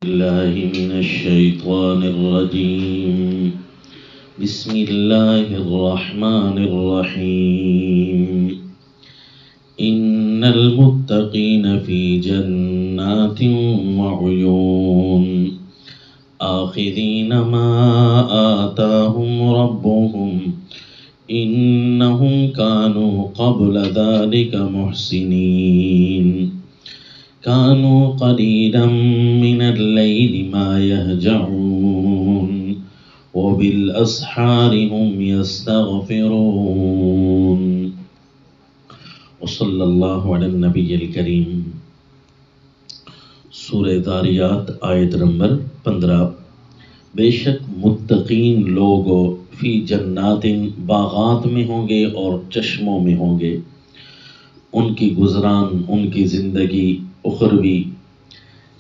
الله من الشيطان الرجيم. بسم الله الرحمن الرحيم. إن المتقين في جنات وعيون آخذين ما آتاهم ربهم إنهم كانوا قبل ذلك محسنين كانوا قليلا من الليل ما يهجعون وبالأسحار هم يستغفرون وصلی اللہ علی النبی الکریم. سورہ ذاریات آیت نمبر 15. بے شک متقین لوگ فی جنات باغات میں ہوں گے اور چشموں میں ہوں گے. ان کی گزران، ان کی زندگی اخروی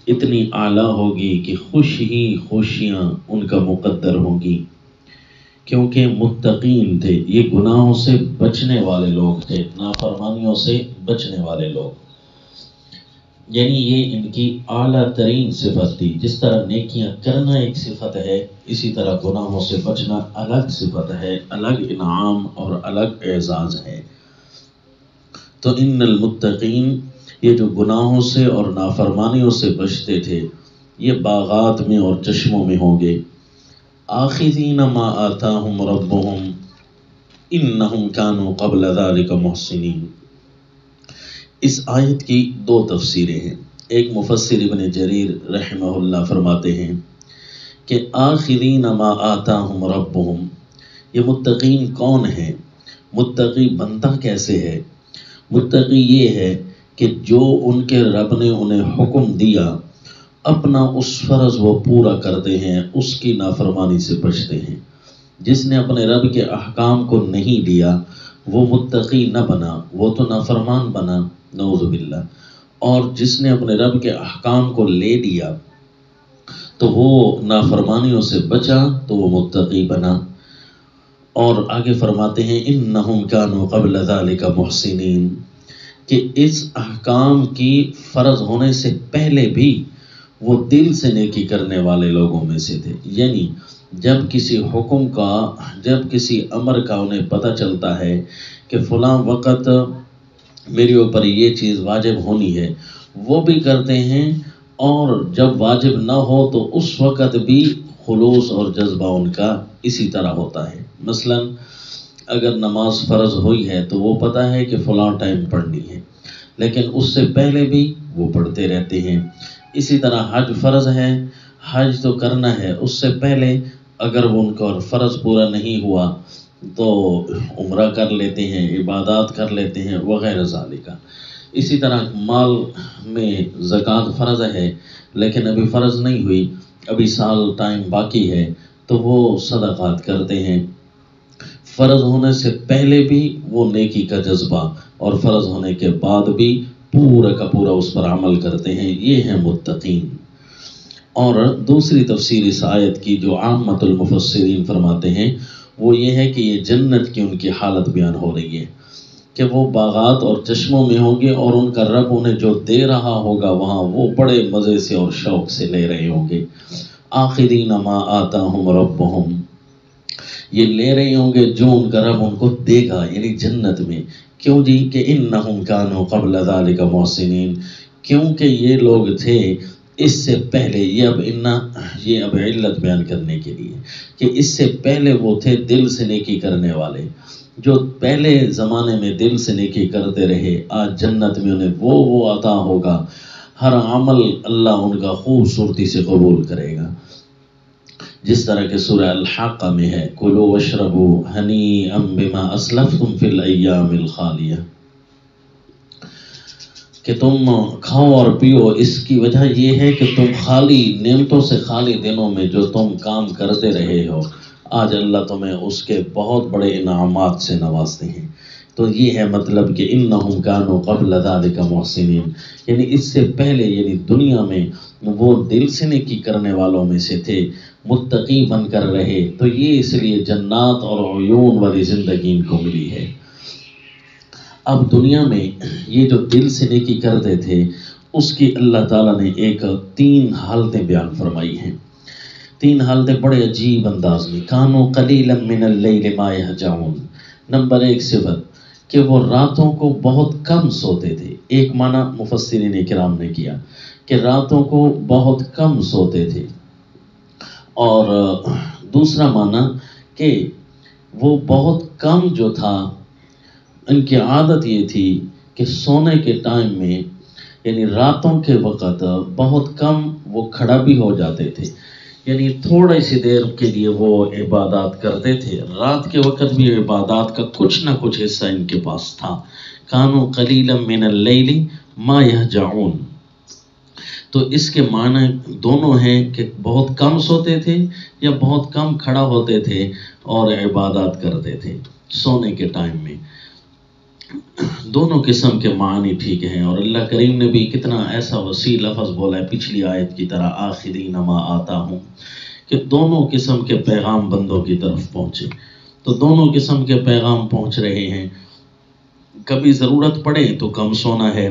اتنی اعلیٰ ہوگی کہ خوش ہی خوشیاں ان کا مقدر ہوگی، کیونکہ متقین تھے. یہ گناہوں سے بچنے والے لوگ تھے، نافرمانیوں سے بچنے والے لوگ، یعنی یہ ان کی اعلیٰ ترین صفت تھی. جس طرح نیکیاں کرنا ایک صفت ہے، اسی طرح گناہوں سے بچنا الگ صفت ہے، الگ انعام اور الگ اعزاز ہے. تو ان المتقین، یہ جو گناہوں سے اور نافرمانیوں سے بچتے تھے، یہ باغات میں اور چشموں میں ہوں گے. آخذین ما آتاہم ربہم انہم کانوا قبل ذلک محسنین. اس آیت کی دو تفسیریں ہیں. ایک مفسر ابن جریر رحمہ اللہ فرماتے ہیں کہ آخذین ما آتاہم ربہم، یہ متقین کون ہیں؟ متقی بنتا کیسے ہے؟ متقی یہ ہے کہ جو ان کے رب نے انہیں حکم دیا، اپنا اس فرض وہ پورا کرتے ہیں، اس کی نافرمانی سے بچتے ہیں. جس نے اپنے رب کے احکام کو نہیں لیا وہ متقی نہ بنا، وہ تو نافرمان بنا، نعوذ باللہ. اور جس نے اپنے رب کے احکام کو لے لیا تو وہ نافرمانیوں سے بچا تو وہ متقی بنا. اور آگے فرماتے ہیں انہم کانوا قبل ذلک محسنین، کہ اس احکام کی فرض ہونے سے پہلے بھی وہ دل سے نیکی کرنے والے لوگوں میں سے تھے. یعنی جب کسی حکم کا، جب کسی امر کا انہیں پتہ چلتا ہے کہ فلاں وقت میرے اوپر یہ چیز واجب ہونی ہے، وہ بھی کرتے ہیں. اور جب واجب نہ ہو تو اس وقت بھی خلوص اور جذبہ ان کا اسی طرح ہوتا ہے. مثلا اگر نماز فرض ہوئی ہے تو وہ پتہ ہے کہ فلاں ٹائم پڑھنی ہے، لیکن اس سے پہلے بھی وہ پڑھتے رہتے ہیں. اسی طرح حج فرض ہے، حج تو کرنا ہے، اس سے پہلے اگر وہ ان کا فرض پورا نہیں ہوا تو عمرہ کر لیتے ہیں، عبادات کر لیتے ہیں وغیرہ ذالک. اسی طرح مال میں زکوٰۃ فرض ہے لیکن ابھی فرض نہیں ہوئی، ابھی سال ٹائم باقی ہے تو وہ صدقات کرتے ہیں. فرض ہونے سے پہلے بھی وہ نیکی کا جذبہ اور فرض ہونے کے بعد بھی پورا کا پورا اس پر عمل کرتے ہیں. یہ ہیں متقین. اور دوسری تفسیر اس آیت کی جو عامۃ المفسرین فرماتے ہیں وہ یہ ہے کہ یہ جنت کی ان کی حالت بیان ہو رہی ہے کہ وہ باغات اور چشموں میں ہوں گے اور ان کا رب انہیں جو دے رہا ہوگا وہاں وہ بڑے مزے سے اور شوق سے لے رہے ہوں گے. آخذین ما آتاہم ربہم، یہ لے رہے ہوں گے جو ان کا رب ان کو دے گا، یعنی جنت میں. کیوں جی؟ کہ انہم کانوا قبل ذلک محسنین، کیونکہ یہ لوگ تھے اس سے پہلے. یہ اب علت بیان کرنے کے لیے کہ اس سے پہلے وہ تھے دل سے نیکی کرنے والے، جو پہلے زمانے میں دل سے نیکی کرتے رہے. آج جنت میں انہیں وہ عطا ہوگا، ہر عمل اللہ ان کا خوبصورتی سے قبول کرے گا. جس طرح کہ سورہ الحاقہ میں ہے کلوا واشربوا ہنیئا بما اسلفتم فی الایام الخالیہ، کہ تم کھاؤ اور پیو، اس کی وجہ یہ ہے کہ تم خالی نعمتوں سے خالی دنوں میں جو تم کام کرتے رہے ہو، آج اللہ تمہیں اس کے بہت بڑے انعامات سے نوازتے ہیں. تو یہ ہے مطلب کہ انہم کانوا قبل ذلک محسنین، یعنی اس سے پہلے، یعنی دنیا میں وہ دل سے نیکی کرنے والوں میں سے تھے، متقی بن کر رہے. تو یہ اس لیے جنات اور عیون والی زندگی ان کو ملی ہے. اب دنیا میں یہ جو دل سے نیکی کرتے تھے اس کی اللہ تعالیٰ نے ایک 3 حالتیں بیان فرمائی ہیں. 3 حالتیں بڑے عجیب انداز میں. کانوا قلیلا من اللیل ما یہجعون. نمبر 1 صفت کہ وہ راتوں کو بہت کم سوتے تھے. ایک معنی مفسرین کرام نے کیا کہ راتوں کو بہت کم سوتے تھے، اور دوسرا معنی کہ وہ بہت کم جو تھا، ان کی عادت یہ تھی کہ سونے کے ٹائم میں یعنی راتوں کے وقت بہت کم وہ کھڑا بھی ہو جاتے تھے، یعنی تھوڑی سی دیر کے لیے وہ عبادات کرتے تھے. رات کے وقت بھی عبادات کا کچھ نہ کچھ حصہ ان کے پاس تھا. کانوا قلیلا من اللیل ما یہجعون. تو اس کے معنی دونوں ہیں کہ بہت کم سوتے تھے یا بہت کم کھڑا ہوتے تھے اور عبادات کرتے تھے سونے کے ٹائم میں. دونوں قسم کے معنی ٹھیک ہیں، اور اللہ کریم نے بھی کتنا ایسا وسیع لفظ بولا ہے پچھلی آیت کی طرح، آخرین ما آتا ہوں، کہ دونوں قسم کے پیغام بندوں کی طرف پہنچے. تو دونوں قسم کے پیغام پہنچ رہے ہیں. کبھی ضرورت پڑے تو کم سونا ہے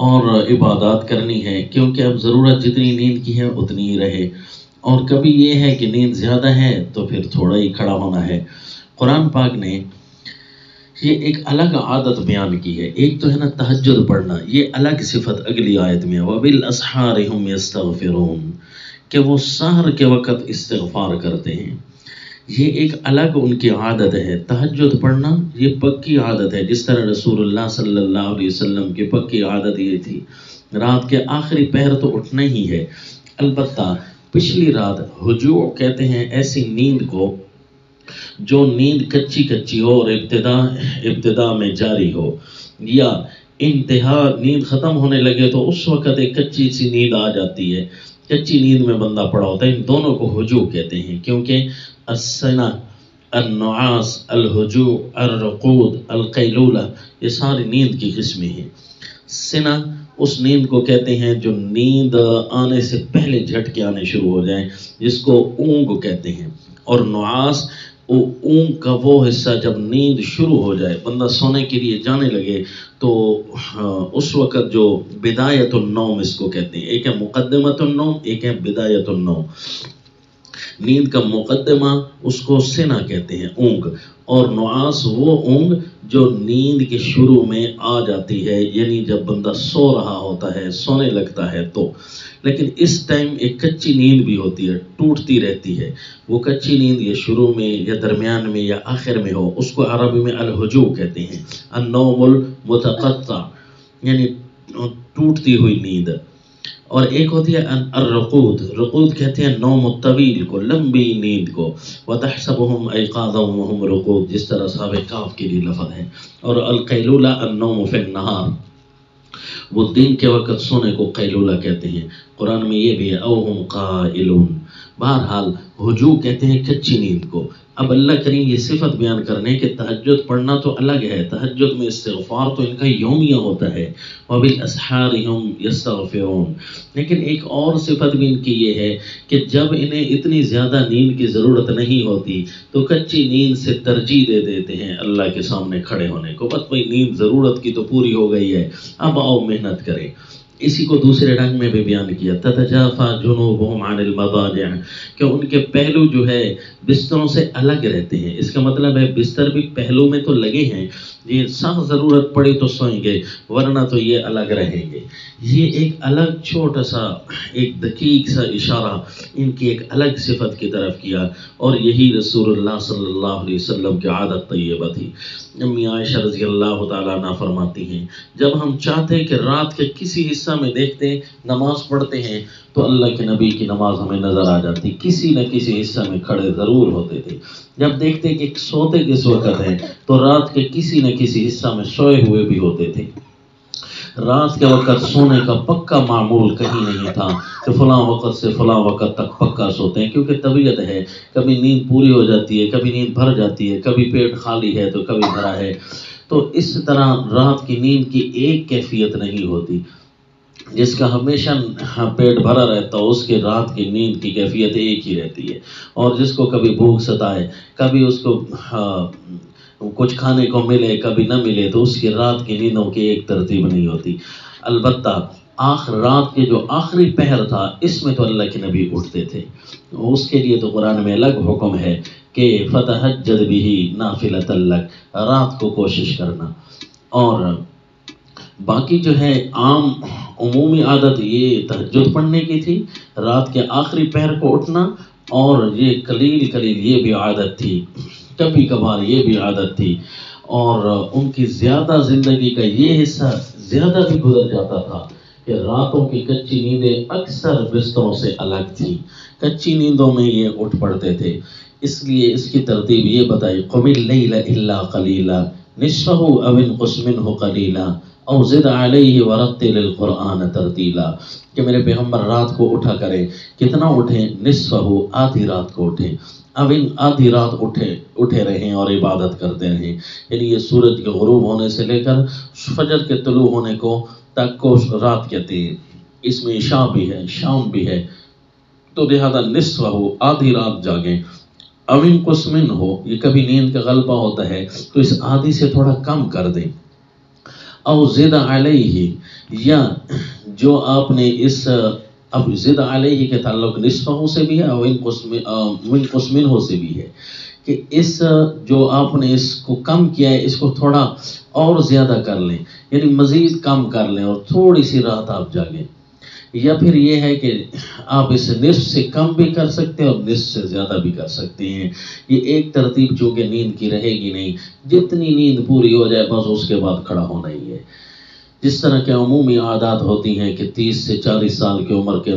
اور عبادات کرنی ہے، کیونکہ اب ضرورت جتنی نیند کی ہے اتنی ہی رہے. اور کبھی یہ ہے کہ نیند زیادہ ہے تو پھر تھوڑا ہی کھڑا ہونا ہے. قرآن پاک نے یہ ایک الگ عادت بیان کی ہے. ایک تو ہے نا تہجد پڑھنا، یہ الگ صفت اگلی آیت میں وَبِالْأَسْحَارِ هُمْ يَسْتَغْفِرُونَ، کہ وہ سحر کے وقت استغفار کرتے ہیں. یہ ایک الگ ان کی عادت ہے. تہجد پڑھنا یہ پکی عادت ہے، جس طرح رسول اللہ صلی اللہ علیہ وسلم کی پکی عادت یہ تھی رات کے آخری پہر تو اٹھنا ہی ہے. البتہ پچھلی رات ہجوع کہتے ہیں ایسی نیند کو جو نیند کچی کچی ہو اور ابتدا میں جاری ہو، یا انتہا نیند ختم ہونے لگے تو اس وقت ایک کچی سی نیند آ جاتی ہے، کچی نیند میں بندہ پڑا ہوتا ہے. ان دونوں کو ہجوع کہتے ہیں، کیونکہ السنہ، النعاس، الہجوع، الرقود، القیلولہ، یہ ساری نیند کی قسمیں ہیں. سنہ اس نیند کو کہتے ہیں جو نیند آنے سے پہلے جھٹکے آنے شروع ہو جائیں، جس کو اونگ کہتے ہیں. اور نعاس اونگ کا وہ حصہ جب نیند شروع ہو جائے، بندہ سونے کے لیے جانے لگے، تو اس وقت جو بدایت النوم اس کو کہتے ہیں. ایک ہے مقدمۃ النوم، ایک ہے بدایت النوم. نیند کا مقدمہ اس کو سنا کہتے ہیں، اونگ. اور نعاس وہ اونگ جو نیند کے شروع میں آ جاتی ہے، یعنی جب بندہ سو رہا ہوتا ہے، سونے لگتا ہے تو. لیکن اس ٹائم ایک کچی نیند بھی ہوتی ہے، ٹوٹتی رہتی ہے. وہ کچی نیند یا شروع میں یا درمیان میں یا آخر میں ہو، اس کو عربی میں الہجوع کہتے ہیں. النوم المتقطع، یعنی ٹوٹتی ہوئی نیند. اور ایک ہوتی ہے الرقود. رقود کہتے ہیں نوم الطویل کو، لمبی نیند کو. وَتَحْسَبُهُمْ أَيْقَاظًا وَهُمْ رُقُودٌ، جس طرح صحاب کہف کے لیے لفظ ہے. اور القیلولہ النوم فی النہار، وہ دن کے وقت سونے کو قیلولہ کہتے ہیں. قرآن میں یہ بھی ہے او ہم قائلون. بہرحال ہجوع کہتے ہیں کچی نیند کو. اب اللہ کریم یہ صفت بیان کرنے کہ تہجد پڑھنا تو الگ ہے، تہجد میں استغفار تو ان کا یومیہ ہوتا ہے. وَبِالْأَسْحَارِ هُمْ يَسْتَغْفِرُونَ. لیکن ایک اور صفت بھی ان کی یہ ہے کہ جب انہیں اتنی زیادہ نیند کی ضرورت نہیں ہوتی تو کچی نیند سے ترجیح دے دیتے ہیں اللہ کے سامنے کھڑے ہونے کو. بس بھائی نیند ضرورت کی تو پوری ہو گئی ہے، اب آؤ محنت کریں. اسی کو دوسرے رنگ میں بھی بیان کیا تتجافا جنوبہم عن المضاجع، کہ ان کے پہلو جو ہے بستروں سے الگ رہتے ہیں. اس کا مطلب ہے بستر بھی پہلو میں تو لگے ہیں، یہ سخت ضرورت پڑی تو سوئیں گے، ورنہ تو یہ الگ رہیں گے. یہ ایک الگ چھوٹا سا ایک دقیق سا اشارہ ان کی ایک الگ صفت کی طرف کیا، اور یہی رسول اللہ صلی اللہ علیہ وسلم کی عادت طیبہ تھی. امی عائشہ رضی اللہ تعالیٰ عنہ فرماتی ہیں جب ہم چاہتے کہ رات کے کسی حصہ میں دیکھتے نماز پڑھتے ہیں تو اللہ کے نبی کی نماز ہمیں نظر آ جاتی، کسی نہ کسی حصہ میں کھڑے ضرور ہوتے تھے. جب دیکھتے کہ سوتے کس وقت ہیں تو رات کے کسی نہ کسی حصہ میں سوئے ہوئے بھی ہوتے تھے. رات کے وقت سونے کا پکا معمول کہیں نہیں تھا کہ فلاں وقت سے فلاں وقت تک پکا سوتے ہیں، کیونکہ طبیعت ہے، کبھی نیند پوری ہو جاتی ہے، کبھی نیند بھر جاتی ہے، کبھی پیٹ خالی ہے تو کبھی بھرا ہے. تو اس طرح رات کی نیند کی ایک کیفیت نہیں ہوتی. جس کا ہمیشہ پیٹ بھرا رہتا ہو اس کے رات کی نیند کی کیفیت ایک ہی رہتی ہے. اور جس کو کبھی بھوک ستائے، کبھی اس کو کچھ کھانے کو ملے کبھی نہ ملے تو اس کی رات کی نیندوں کی ایک ترتیب نہیں ہوتی. البتہ رات کے جو آخری پہر تھا اس میں تو اللہ کے نبی اٹھتے تھے. اس کے لیے تو قرآن میں الگ حکم ہے کہ فتہجد بہ نافلۃ لک، رات کو کوشش کرنا. اور باقی جو ہے عام عمومی عادت یہ تہجد پڑھنے کی تھی، رات کے آخری پہر کو اٹھنا، اور یہ قلیل یہ بھی عادت تھی، کبھی کبھار یہ بھی عادت تھی. اور ان کی زیادہ زندگی کا یہ حصہ زیادہ بھی گزر جاتا تھا کہ راتوں کی کچی نیندیں اکثر بستروں سے الگ تھیں، کچی نیندوں میں یہ اٹھ پڑتے تھے. اس لیے اس کی ترتیب یہ بتائی، قم اللیل الا قلیلا نصفہ او انقص منہ قلیلا او زد علیہ ورتل القرآن ترتیلا، کہ میرے پیغمبر رات کو اٹھا کریں. کتنا اٹھیں؟ نصفہ، آدھی رات کو اٹھیں. اب آدھی رات اٹھے رہیں اور عبادت کرتے رہیں. یعنی یہ سورج کے غروب ہونے سے لے کر فجر کے طلوع ہونے تک کو رات کہتے ہیں. اس میں عشاء بھی ہے، شام بھی ہے. تو لہذا نصف ہو، آدھی رات جاگیں. اوین قسمن ہو، یہ کبھی نیند کا غلبہ ہوتا ہے تو اس آدھی سے تھوڑا کم کر دیں. او زد علیہ، یا جو آپ نے اس اب زد علیہ کے تعلق نصفہ سے بھی ہے اور من قسمن سے بھی ہے، کہ اس جو آپ نے اس کو کم کیا ہے اس کو تھوڑا اور زیادہ کر لیں، یعنی مزید کم کر لیں اور تھوڑی سی رات آپ جاگیں. یا پھر یہ ہے کہ آپ اس نصف سے کم بھی کر سکتے ہیں اور نصف سے زیادہ بھی کر سکتے ہیں. یہ ایک ترتیب چونکہ نیند کی رہے گی نہیں، جتنی نیند پوری ہو جائے بس اس کے بعد کھڑا ہونا ہی ہے. جس طرح کے عمومی عادات ہوتی ہیں کہ 30 سے 40 سال کی عمر کے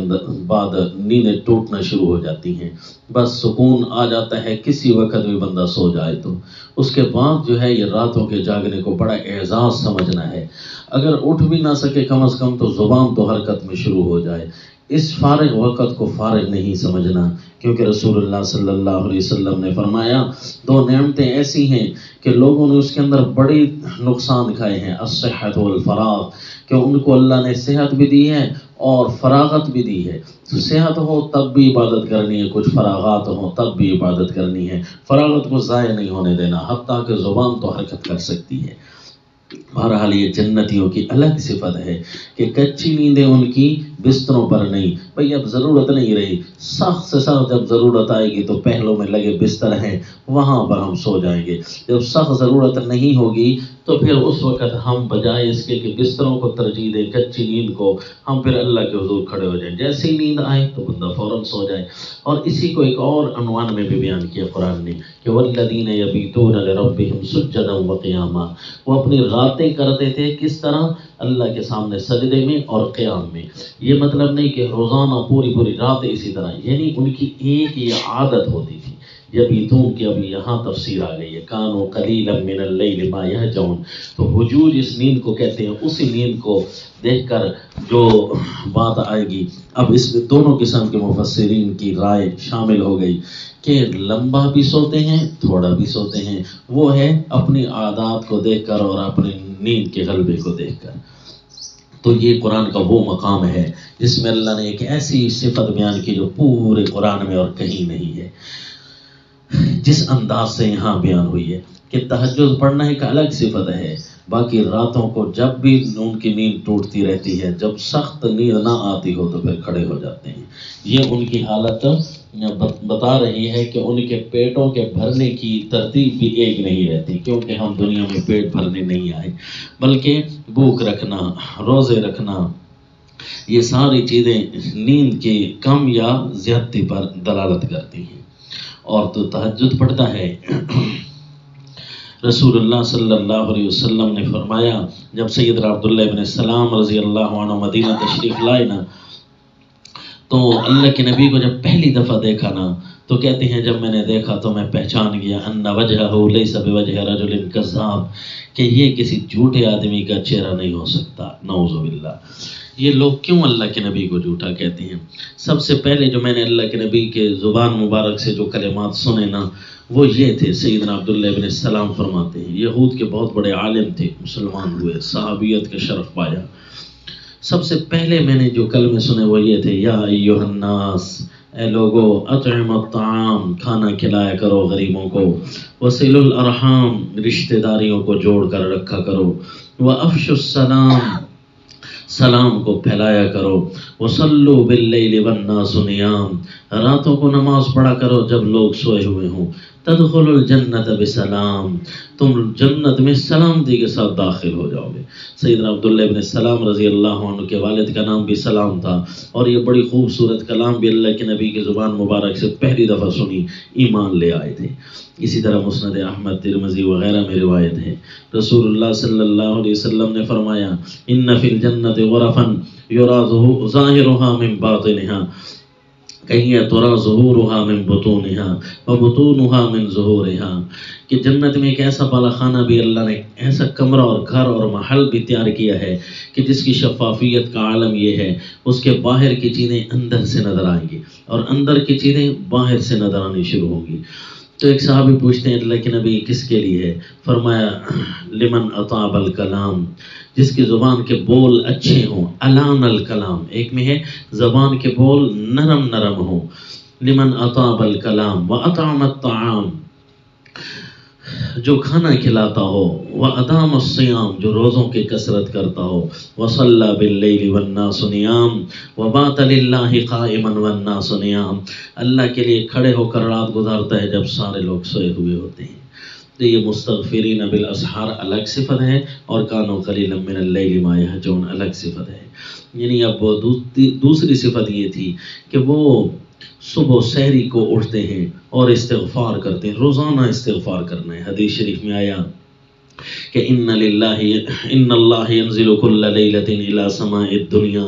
بعد نیندیں ٹوٹنا شروع ہو جاتی ہیں، بس سکون آ جاتا ہے کسی وقت بھی بندہ سو جائے تو. اس کے بعد جو ہے یہ راتوں کے جاگنے کو بڑا اعزاز سمجھنا ہے. اگر اٹھ بھی نہ سکے کم از کم تو زبان تو حرکت میں شروع ہو جائے. اس فارغ وقت کو فارغ نہیں سمجھنا، کیونکہ رسول اللہ صلی اللہ علیہ وسلم نے فرمایا 2 نعمتیں ایسی ہیں کہ لوگوں نے اس کے اندر بڑی نقصان کھائے ہیں، الصحت والفراغ، کہ ان کو اللہ نے صحت بھی دی ہے اور فراغت بھی دی ہے. صحت ہو تب بھی عبادت کرنی ہے، کچھ فراغات ہوں تب بھی عبادت کرنی ہے، فراغت کو ضائع نہیں ہونے دینا، حتیٰ کہ زبان تو حرکت کر سکتی ہے. بہرحال یہ جنتیوں کی الگ صفت ہے کہ کچی نیندیں ان کی بستروں پر نہیں. بھئی اب ضرورت نہیں رہی، سخت سے سخت جب ضرورت آئے گی تو پہلوں میں لگے بستر ہیں وہاں پر ہم سو جائیں گے. جب سخت ضرورت نہیں ہوگی تو پھر اس وقت ہم بجائے اس کے کہ بستروں کو ترجیح دیں کچی نیند کو، ہم پھر اللہ کے حضور کھڑے ہو جائیں. جیسے ہی نیند آئے تو بندہ فوراً سو جائے. اور اسی کو ایک اور عنوان میں بھی بیان کیا قرآن نے کہ والذین یبیتون لربہم سجدا وقیاما، وہ اپنی راتیں کرتے تھے کس طرح؟ اللہ کے سامنے سجدے میں اور قیام میں. یہ مطلب نہیں کہ روزانہ پوری رات اسی طرح، یعنی ان کی ایک یہ عادت ہوتی تھی. یبیتون کی ابھی یہاں تفسیر آ گئی ہے، کانوا قلیلا من اللیل ما یہجعون. تو حجوج اس نیند کو کہتے ہیں. اسی نیند کو دیکھ کر جو بات آئے گی، اب اس میں دونوں قسم کے مفسرین کی رائے شامل ہو گئی کہ لمبا بھی سوتے ہیں تھوڑا بھی سوتے ہیں. وہ ہے اپنی عادات کو دیکھ کر اور اپنی نیند کے غلبے کو دیکھ کر. تو یہ قرآن کا وہ مقام ہے جس میں اللہ نے ایک ایسی صفت بیان کی جو پورے قرآن میں اور کہیں نہیں ہے. جس انداز سے یہاں بیان ہوئی ہے کہ تہجد پڑھنا ایک الگ صفت ہے، باقی راتوں کو جب بھی ان کی نیند ٹوٹتی رہتی ہے، جب سخت نیند نہ آتی ہو تو پھر کھڑے ہو جاتے ہیں. یہ ان کی حالت بتا رہی ہے کہ ان کے پیٹوں کے بھرنے کی ترتیب بھی ایک نہیں رہتی، کیونکہ ہم دنیا میں پیٹ بھرنے نہیں آئے، بلکہ بھوک رکھنا، روزے رکھنا، یہ ساری چیزیں نیند کی کم یا زیادتی پر دلالت کرتی ہیں. اور تو تہجد پڑھتا ہے. رسول اللہ صلی اللہ علیہ وسلم نے فرمایا جب سیدنا عبداللہ ابن السلام رضی اللہ عنہ مدینہ تشریف لائے نا، تو اللہ کے نبی کو جب پہلی دفعہ دیکھا نا تو کہتے ہیں جب میں نے دیکھا تو میں پہچان گیا ان وجہہ لیس بوجہ رجل کذاب، کہ یہ کسی جھوٹے آدمی کا چہرہ نہیں ہو سکتا. نعوذ باللہ. یہ لوگ کیوں اللہ کے نبی کو جھوٹا کہتے ہیں؟ سب سے پہلے جو میں نے اللہ کے نبی کے زبان مبارک سے جو کلمات سنے نا وہ یہ تھے. سیدنا عبداللہ ابن السلام فرماتے ہیں یہود کے بہت بڑے عالم تھے، مسلمان ہوئے، صحابیت کے شرف پایا. سب سے پہلے میں نے جو کلمے سنے وہ یہ تھے یا ایھا الناس، اے لوگو اطعم الطعام، کھانا کھلایا کرو غریبوں کو، وصل الارحام، رشتہ داریوں کو جوڑ کر رکھا کرو، وافشوا السلام، سلام کو پھیلایا کرو، وصلوا باللیل والناس نیام، راتوں کو نماز پڑھا کرو جب لوگ سوئے ہوئے ہوں، تدخلوا الجنت بسلام، تم جنت میں سلامتی کے ساتھ داخل ہو جاؤ گے۔ سیدنا عبداللہ ابن سلام رضی اللہ عنہ کے والد کا نام بھی سلام تھا، اور یہ بڑی خوبصورت کلام بھی اللہ کے نبی کی زبان مبارک سے پہلی دفعہ سنی، ایمان لے آئے تھے۔ اسی طرح مسند احمد، ترمذی وغیرہ میں روایت ہے، رسول اللہ صلی اللہ علیہ وسلم نے فرمایا ان فی الجنت غرفا یرا ظاہرها من باطنها، کہیں ترا ظہورها من بطونها وبطونها من ظہورها، کہ جنت میں ایک ایسا بالا خانہ بھی اللہ نے ایسا کمرہ اور گھر اور محل بھی تیار کیا ہے کہ جس کی شفافیت کا عالم یہ ہے اس کے باہر کی چیزیں اندر سے نظر آئیں گی اور اندر کی چیزیں باہر سے نظر آنی شروع ہوں گی۔ تو ایک صحابی پوچھتے ہیں اللہ کے نبی کس کے لیے ہے؟ فرمایا لمن اطاب الکلام، جس کی زبان کے بول اچھے ہوں، الان الکلام، ایک میں ہے زبان کے بول نرم نرم ہوں، لمن اطاب الکلام واطعم الطعام، جو کھانا کھلاتا ہو، وادام الصیام، جو روزوں کی کثرت کرتا ہو، وصلی باللیل والناس نیام، وبات للہ قائما والناس نیام، اللہ کے لیے کھڑے ہو کر رات گزارتا ہے جب سارے لوگ سوئے ہوئے ہوتے ہیں۔ تو یہ مستغفرین بالاسحار الگ صفت ہے، اور کانوا قلیلا من اللیل ما یہجعون الگ صفت ہے۔ یعنی اب دوسری صفت یہ تھی کہ وہ صبح سحری کو اٹھتے ہیں اور استغفار کرتے ہیں، روزانہ استغفار کرنا ہے۔ حدیث شریف میں آیا کہ ان اللہ ینزل کل لیلۃ الی سماء الدنیا،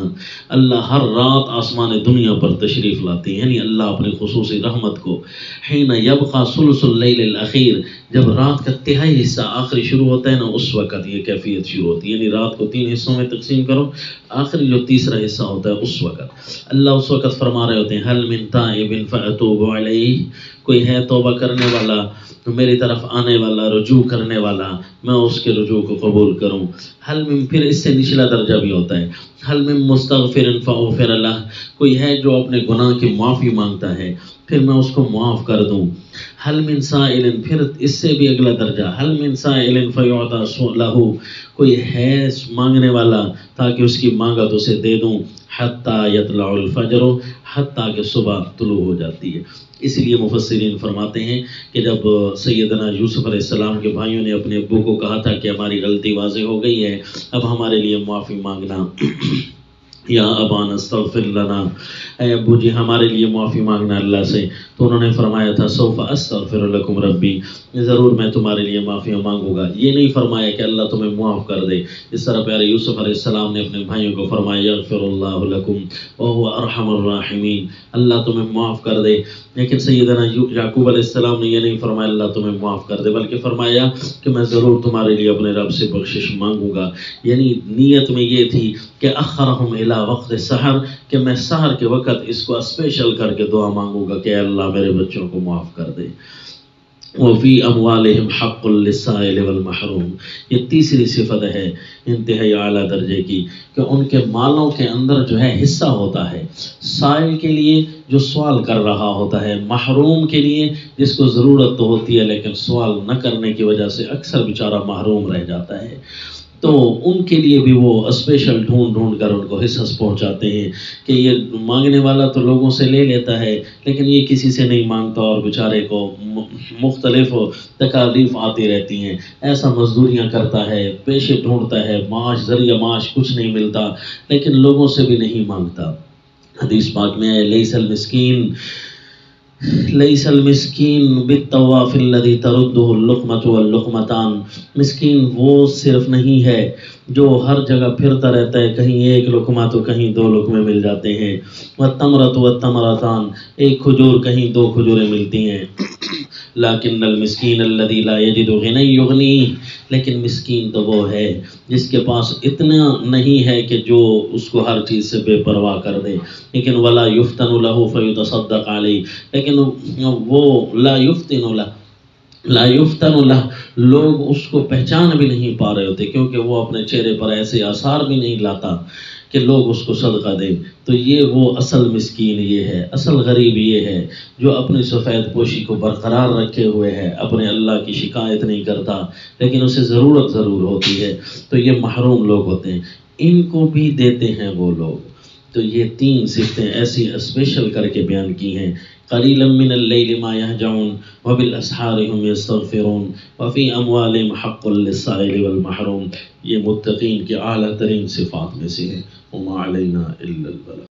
اللہ ہر رات آسمان دنیا پر تشریف لاتے ہیں، یعنی اللہ اپنی خصوصی رحمت کو، حین یبقى ثلث اللیل الاخیر، جب رات کا تہائی حصہ آخری شروع ہوتا ہے نا، اس وقت یہ کیفیت شروع ہوتی ہے، یعنی رات کو 3 حصوں میں تقسیم کرو، آخری جو تیسرا حصہ ہوتا ہے اس وقت اللہ اس وقت فرما رہے ہوتے ہیں هل من تائب فاتوب علیہ، کوئی ہے توبہ کرنے والا تو میری طرف آنے والا، رجوع کرنے والا، میں اس کے رجوع کو قبول کروں۔ حل من، پھر اس سے نچلا درجہ بھی ہوتا ہے، حل من مستغفر فاغفر لہ، کوئی ہے جو اپنے گناہ کی معافی مانگتا ہے پھر میں اس کو معاف کر دوں۔ حل من سائل، پھر اس سے بھی اگلا درجہ، حل من سائل فیعطى لہ، کوئی ہے مانگنے والا تاکہ اس کی مانگت اسے دے دوں، حتیٰ یطلع الفجر، حتیٰ کہ صبح طلوع ہو جاتی ہے۔ اس لیے مفسرین فرماتے ہیں کہ جب سیدنا یوسف علیہ السلام کے بھائیوں نے اپنے ابو کو کہا تھا کہ ہماری غلطی واضح ہو گئی ہے، اب ہمارے لیے معافی مانگنا، یا ابانا استغفر لنا، اے ابو جی ہمارے لیے معافی مانگنا اللہ سے، تو انہوں نے فرمایا تھا سوف استغفر لکم ربی، ضرور میں تمہارے لیے معافی مانگوں گا، یہ نہیں فرمایا کہ اللہ تمہیں معاف کر دے۔ اس طرح پیارے یوسف علیہ السلام نے اپنے بھائیوں کو فرمایا یغفر اللہ لکم وہو ارحم الراحمین، اللہ تمہیں معاف کر دے۔ لیکن سیدنا یعقوب علیہ السلام نے یہ نہیں فرمایا اللہ تمہیں معاف کر دے، بلکہ فرمایا کہ میں ضرور تمہارے لیے اپنے رب سے بخشش مانگوں گا۔ یعنی نیت میں یہ تھی کہ اخرہم الی وقت سحر، کہ میں سحر کے وقت اس کو اسپیشل کر کے دعا مانگوں گا کہ اللہ میرے بچوں کو معاف کر دے۔ وفی اموالہم حق للسائل والمحروم، یہ تیسری صفت ہے انتہائی اعلیٰ درجے کی، کہ ان کے مالوں کے اندر جو ہے حصہ ہوتا ہے، سائل کے لیے جو سوال کر رہا ہوتا ہے، محروم کے لیے جس کو ضرورت تو ہوتی ہے لیکن سوال نہ کرنے کی وجہ سے اکثر بیچارہ محروم رہ جاتا ہے، تو ان کے لیے بھی وہ اسپیشل ڈھونڈ ڈھونڈ کر ان کو حصص پہنچاتے ہیں کہ یہ مانگنے والا تو لوگوں سے لے لیتا ہے لیکن یہ کسی سے نہیں مانگتا، اور بیچارے کو مختلف تکالیف آتی رہتی ہیں، ایسا مزدوریاں کرتا ہے، پیشے ڈھونڈتا ہے، معاش ذریعہ معاش کچھ نہیں ملتا لیکن لوگوں سے بھی نہیں مانگتا۔ حدیث پاک میں ہے لیس المسکین بالطواف الذی تردہ اللقمۃ واللقمتان، مسکین وہ صرف نہیں ہے جو ہر جگہ پھرتا رہتا ہے، کہیں ایک لقمہ تو کہیں 2 لقمے مل جاتے ہیں، والتمرۃ والتمرتان، ایک کھجور کہیں 2 کھجوریں ملتی ہیں، لیکن المسکین الذی لا یجد غنی یغنیہ، لیکن مسکین تو وہ ہے جس کے پاس اتنا نہیں ہے کہ جو اس کو ہر چیز سے بے پرواہ کر دے، لیکن ولا یفتن لہ فیتصدق علیہ، لیکن وہ لا یفتن لہ، لوگ اس کو پہچان بھی نہیں پا رہے ہوتے کیونکہ وہ اپنے چہرے پر ایسے آثار بھی نہیں لاتا کہ لوگ اس کو صدقہ دیں، تو یہ وہ اصل مسکین یہ ہے، اصل غریب یہ ہے جو اپنی سفید پوشی کو برقرار رکھے ہوئے ہے، اپنے اللہ کی شکایت نہیں کرتا لیکن اسے ضرورت ضرور ہوتی ہے، تو یہ محروم لوگ ہوتے ہیں، ان کو بھی دیتے ہیں وہ لوگ۔ تو یہ 3 صفتیں ایسی اسپیشل کر کے بیان کی ہیں، قلیلا من اللیل ما یہجعون وبالاسحار هم یستغفرون وفی اموالہم حق للسائل والمحروم، یہ متقین کے اعلیٰ ترین صفات میں سے ہے۔ وما علینا الا البلاغ۔